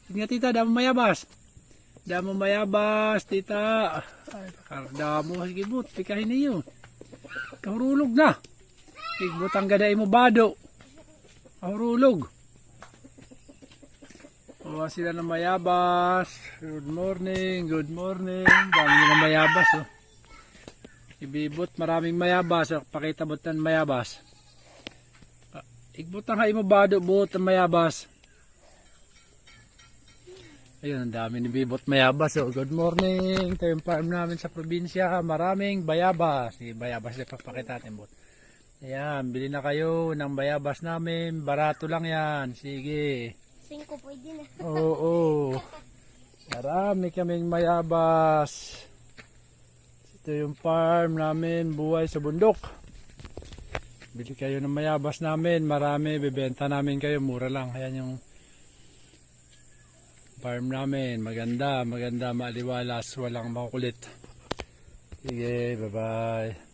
Tingnan tita, damo mayabas. Damo mayabas, tita. Ay, damo, sige but, pikahin niyo. Kahurulog na. Igbot ang gaday mo bado. Kahurulog. Kuha sila ng mayabas. Good morning, good morning. Dami nila mayabas, oh. Ibibot, maraming mayabas. Pakita bot ng mayabas. Igbot ang hay mo bado, buot ang mayabas. Ayun, ang dami ni bibot mayabas. Oh. Good morning. Ito yung farm namin sa probinsya. Maraming bayabas. Bayabas na papakita natin, bot. Ayan, bili na kayo ng bayabas namin. Barato lang yan. Sige. 5 pwede na. Oo. Marami kaming mayabas. Ito yung farm namin, buhay sa bundok. Bili kayo ng mayabas namin, marami, bibenta namin kayo, mura lang. Ayan yung farm namin, maganda, maganda, maliwalas, walang makukulit. Sige, bye-bye.